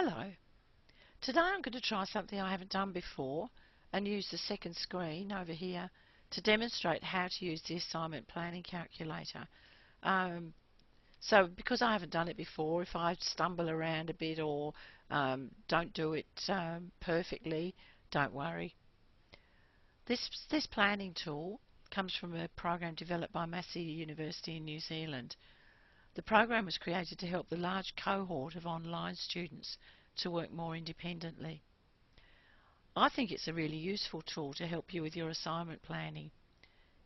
Hello. Today I'm going to try something I haven't done before and use the second screen over here to demonstrate how to use the assignment planning calculator. So because I haven't done it before, if I stumble around a bit or don't do it perfectly, don't worry. This planning tool comes from a program developed by Massey University in New Zealand. The program was created to help the large cohort of online students to work more independently. I think it's a really useful tool to help you with your assignment planning.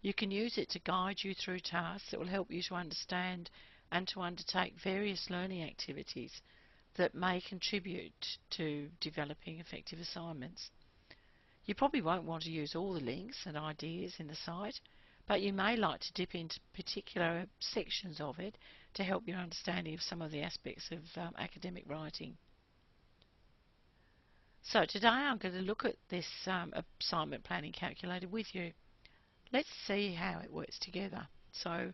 You can use it to guide you through tasks that will help you to understand and to undertake various learning activities that may contribute to developing effective assignments. You probably won't want to use all the links and ideas in the site, but you may like to dip into particular sections of it to help your understanding of some of the aspects of academic writing. So today I'm going to look at this assignment planning calculator with you. Let's see how it works together. So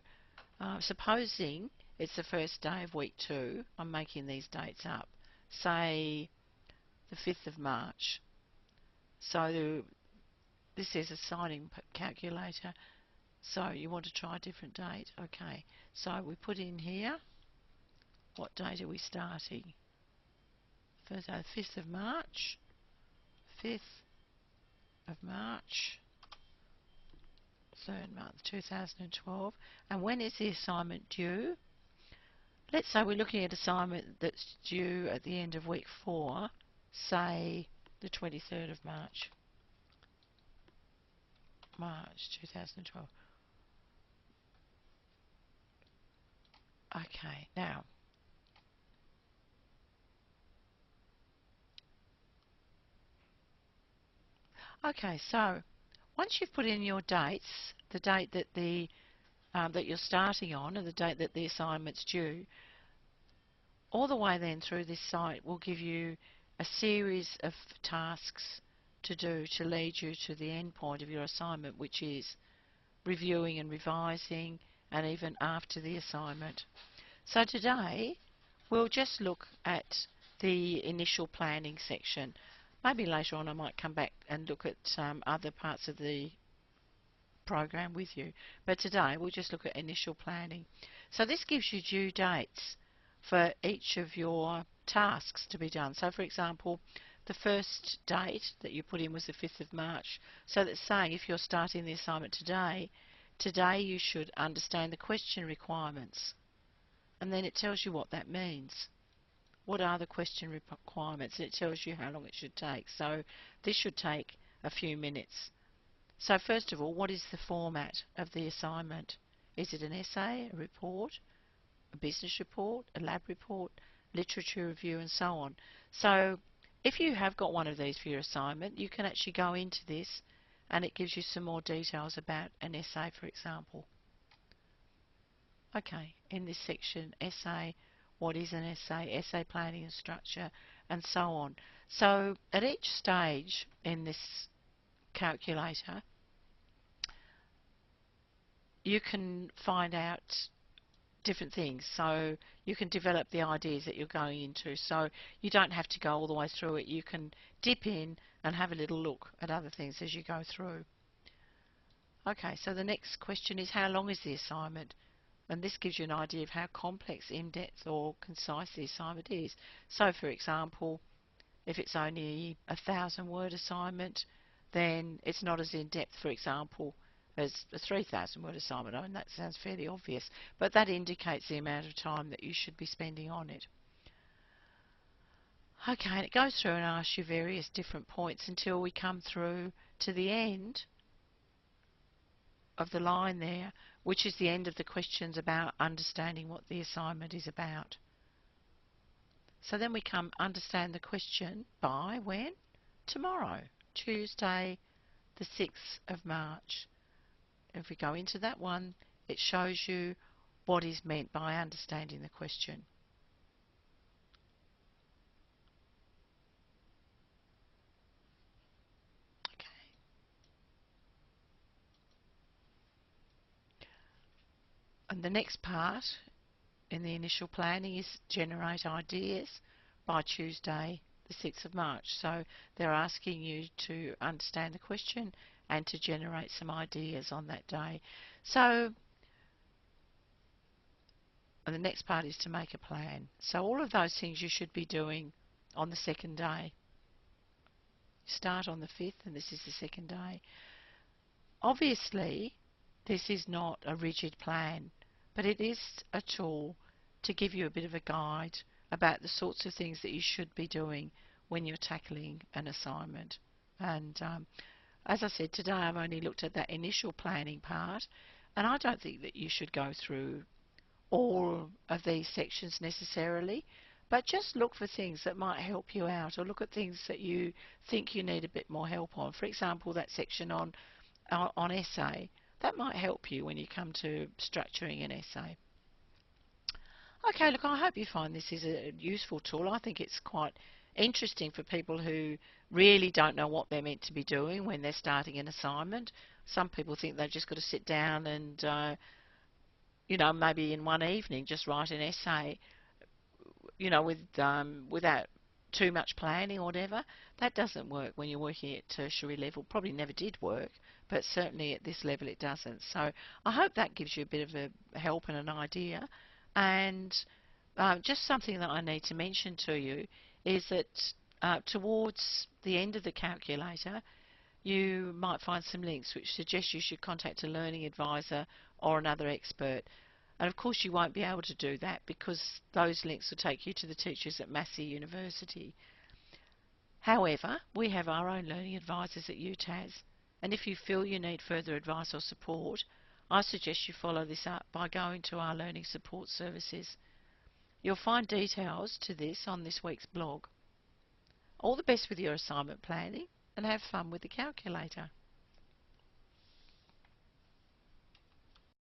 supposing it's the first day of week 2, I'm making these dates up, say the 5th of March. So this is a signing calculator, so you want to try a different date. Okay, so we put in here, what date are we starting? First day, the 5th of March. 5th of March, 3rd month 2012. And when is the assignment due? Let's say we're looking at assignment that's due at the end of week 4, say the 23rd of March. March 2012. Okay, now so once you've put in your dates, the date that that you're starting on and the date that the assignment's due, all the way then through this site will give you a series of tasks to do to lead you to the end point of your assignment, which is reviewing and revising, and even after the assignment. So today we'll just look at the initial planning section. Maybe later on I might come back and look at other parts of the program with you, but today we'll just look at initial planning. So this gives you due dates for each of your tasks to be done. So for example, the first date that you put in was the 5th of March. So that's saying if you're starting the assignment today you should understand the question requirements. And then it tells you what that means. What are the question requirements? And it tells you how long it should take. So this should take a few minutes. So first of all, what is the format of the assignment? Is it an essay, a report, a business report, a lab report, literature review, and so on? So if you have got one of these for your assignment, you can actually go into this and it gives you some more details about an essay, for example. Okay, in this section, essay, what is an essay, essay planning and structure, and so on. So at each stage in this calculator, you can find out different things. So you can develop the ideas that you're going into. So you don't have to go all the way through it. You can dip in and have a little look at other things as you go through. Okay, so the next question is, how long is the assignment? And this gives you an idea of how complex, in-depth or concise the assignment is. So for example, if it's only a 1,000-word assignment, then it's not as in-depth, for example, as a 3,000-word assignment. I mean, that sounds fairly obvious, but that indicates the amount of time that you should be spending on it. Okay, and it goes through and asks you various different points until we come through to the end of the line there, which is the end of the questions about understanding what the assignment is about. So then we come understand the question by when? Tomorrow, Tuesday the 6th of March. If we go into that one, it shows you what is meant by understanding the question. Okay. And the next part in the initial planning is generate ideas, by Tuesday the 6th of March. So they're asking you to understand the question and to generate some ideas on that day. So and the next part is to make a plan. So all of those things you should be doing on the second day. Start on the 5th and this is the second day. Obviously, this is not a rigid plan, but it is a tool to give you a bit of a guide about the sorts of things that you should be doing when you're tackling an assignment. And as I said, today I've only looked at that initial planning part, and I don't think that you should go through all of these sections necessarily, but just look for things that might help you out, or look at things that you think you need a bit more help on. For example, that section on essay, that might help you when you come to structuring an essay. Okay, look, I hope you find this is a useful tool. I think it's quite interesting for people who really don't know what they're meant to be doing when they're starting an assignment. Some people think they've just got to sit down and you know, maybe in one evening just write an essay, you know, without too much planning or whatever. That doesn't work when you're working at tertiary level. Probably never did work, but certainly at this level it doesn't. So I hope that gives you a bit of a help and an idea. And just something that I need to mention to you is that towards the end of the calculator, you might find some links which suggest you should contact a learning advisor or another expert. And of course you won't be able to do that because those links will take you to the teachers at Massey University. However, we have our own learning advisors at UTAS, and if you feel you need further advice or support, I suggest you follow this up by going to our learning support services. You'll find details to this on this week's blog. All the best with your assignment planning, and have fun with the calculator.